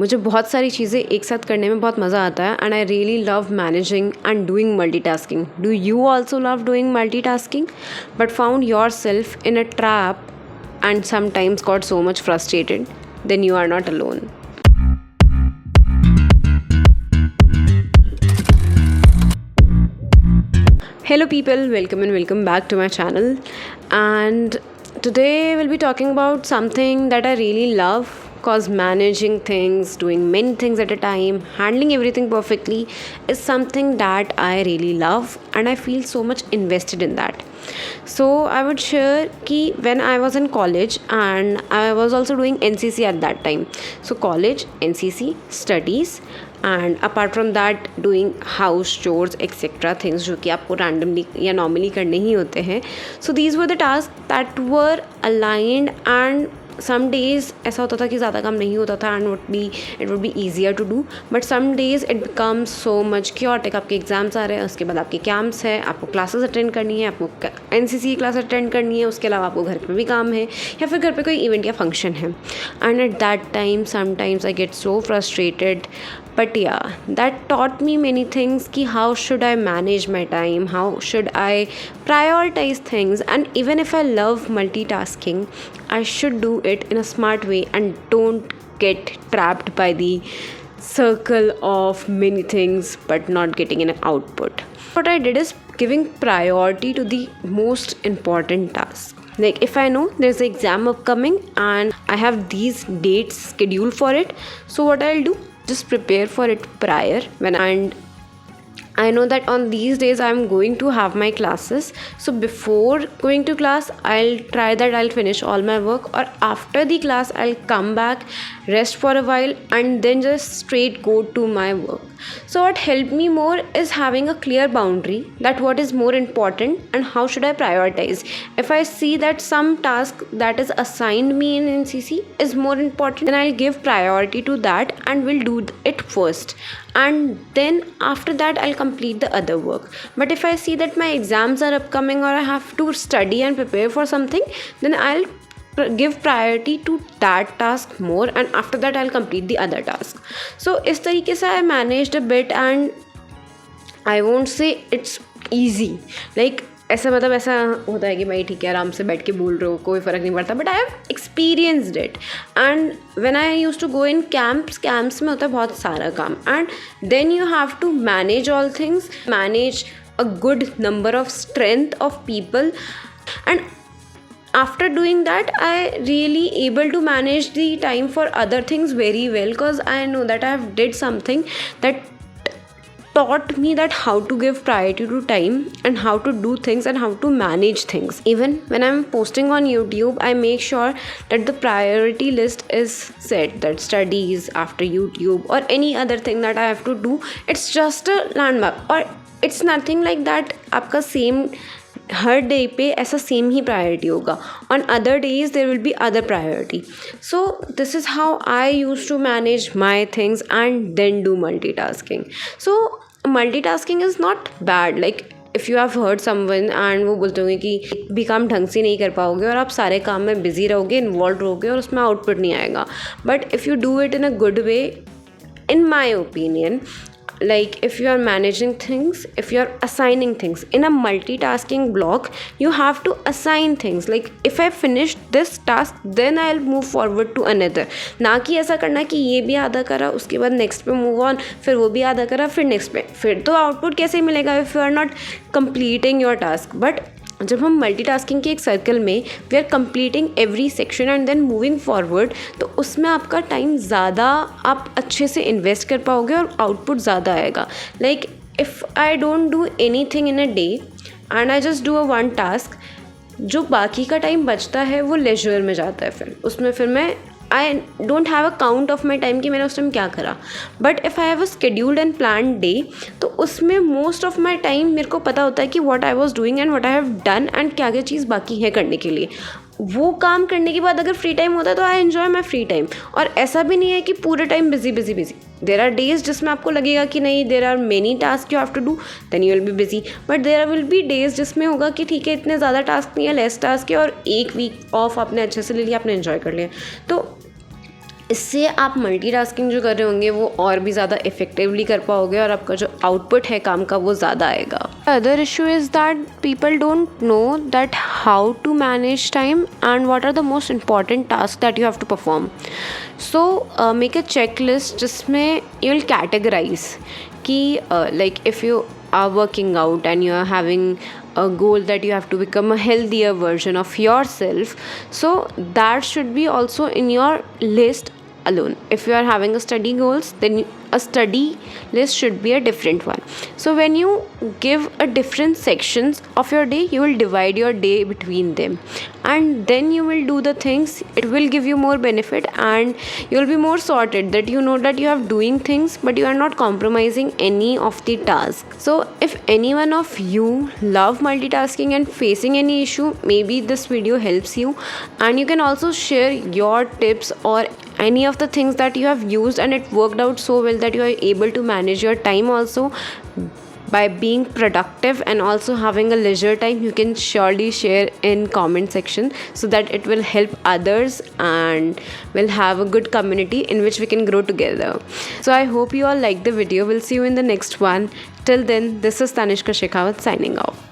मुझे बहुत सारी चीज़ें एक साथ करने में बहुत मज़ा आता है and I really love managing and doing multitasking. Do you also love doing multitasking but found your self in a trap and sometimes got so much frustrated? Then you are not alone. Hello people, welcome back to my channel, and today we'll be talking about something that I really love, cause managing things, doing many things at a time, handling everything perfectly is something that I really love and I feel so much invested in that. So I would share कि when I was in college and I was also doing NCC at that time. So college, NCC, studies and apart from that doing house chores etc. things जो कि आपको randomly या normally करने ही होते हैं. So these were the tasks that were aligned and some days ऐसा होता था कि ज़्यादा काम नहीं होता था and it would be easier to do, but some days it becomes so much chaotic. आपके एग्ज़ाम्स आ रहे हैं, उसके बाद आपके कैंप्स है, आपको क्लासेस अटेंड करनी है, आपको NCC की क्लास अटेंड करनी है, उसके अलावा आपको घर पे भी काम है या फिर घर पे कोई इवेंट या फंक्शन है. And at that time sometimes I get so frustrated. But yeah, that taught me many things कि how should I manage my time, how should I prioritize things, and even if I love multitasking, I should do it in a smart way and don't get trapped by the circle of many things but not getting an output. What I did is giving priority to the most important task. Like if I know there's an exam upcoming and I have these dates scheduled for it, so what I'll do, just prepare for it prior and I know that on these days I'm going to have my classes. So before going to class, I'll try that I'll finish all my work, or after the class I'll come back, rest for a while and then just straight go to my work. So what helped me more is having a clear boundary that what is more important and how should I prioritize. If I see that some task that is assigned me in NCC is more important, then I'll give priority to that and will do it first, and then after that I'll complete the other work. But if I see that my exams are upcoming or I have to study and prepare for something, then I'll give priority to that task more and after that I'll complete the other task. So इस तरीके से I managed a bit and I won't say it's easy. Like ऐसा होता है कि भाई ठीक है आराम से बैठ के बोल रहे हो कोई फ़र्क नहीं पड़ता, but I have experienced it. And when I use to go in camps में होता है बहुत सारा काम and then you have to manage all things, manage a good number of strength of people, and after doing that I really able to manage the time for other things very well, because I know that I have did something that taught me that how to give priority to time and how to do things and how to manage things. Even when I'm posting on YouTube, I make sure that the priority list is set, that studies after YouTube or any other thing that I have to do, it's just a landmark, or it's nothing like that आपका same हर day पे ऐसा same ही priority होगा. On other days there will be other priority. So this is how I use to manage my things and then do multitasking. So multitasking is not bad. Like if you have heard someone and वो बोलते होंगे कि भी काम ढंग से नहीं कर पाओगे और आप सारे काम में बिजी रहोगे, इन्वॉल्व रहोगे और उसमें आउटपुट नहीं आएगा. But if you do it in a good way, in my opinion, like if you are managing things, if you are assigning things in a multitasking block, you have to assign things. Like if I finish this task then I'll move forward to another. ना कि ऐसा करना कि ये भी आधा करा उसके बाद नेक्स्ट पे मूव ऑन, फिर वो भी आधा करा फिर नेक्स्ट पे, फिर तो आउटपुट कैसे मिलेगा if you are not completing your task. But जब हम मल्टीटास्किंग के एक सर्कल में we are completing every section and then moving forward, तो उसमें आपका टाइम ज़्यादा आप अच्छे से इन्वेस्ट कर पाओगे और आउटपुट ज़्यादा आएगा. Like if I don't do any thing in a day and I just do a one task, जो बाकी का टाइम बचता है वो लेजर में जाता है. फिर उसमें फिर मैं I don't have a count of my time कि मैंने उस टाइम क्या करा. But if I have a scheduled and plan day, तो उसमें मोस्ट ऑफ माई टाइम मेरे को पता होता है कि what I was doing and what I have done and क्या क्या चीज़ बाकी है करने के लिए. वो काम करने के बाद अगर फ्री टाइम होता है तो I enjoy my free time. और ऐसा भी नहीं है कि पूरे time busy busy busy. There are days जिसमें आपको लगेगा कि नहीं there are many task you have to do, then you will be busy. But there will be days जिसमें होगा कि ठीक है इतने ज़्यादा टास्क नहीं है, लेस टास्क है और एक वीक ऑफ आपने अच्छे से ले लिया, आपने एन्जॉय कर लिया. तो इससे आप मल्टीटास्किंग जो कर रहे होंगे वो और भी ज़्यादा इफ़ेक्टिवली कर पाओगे और आपका जो आउटपुट है काम का वो ज़्यादा आएगा. Other issue is that people don't know that how to manage time and what are the most important task that you have to perform. So make a check list जिसमें यू विल कैटेगराइज कि like if you are working out and you are having a goal that you have to become a healthier version of yourself, so that should be also in your list alone. If you are having a study goals, then a study list should be a different one. So when you give a different sections of your day, you will divide your day between them, and then you will do the things. It will give you more benefit and you will be more sorted, that you know that you are doing things but you are not compromising any of the tasks. So if any one of you love multitasking and facing any issue, maybe this video helps you, and you can also share your tips or any of the things that you have used and it worked out so well that you are able to manage your time also by being productive and also having a leisure time. You can surely share in comment section so that it will help others and we'll have a good community in which we can grow together. So I hope you all like the video. We'll see you in the next one. Till then, this is Tanishka Shekhawat signing off.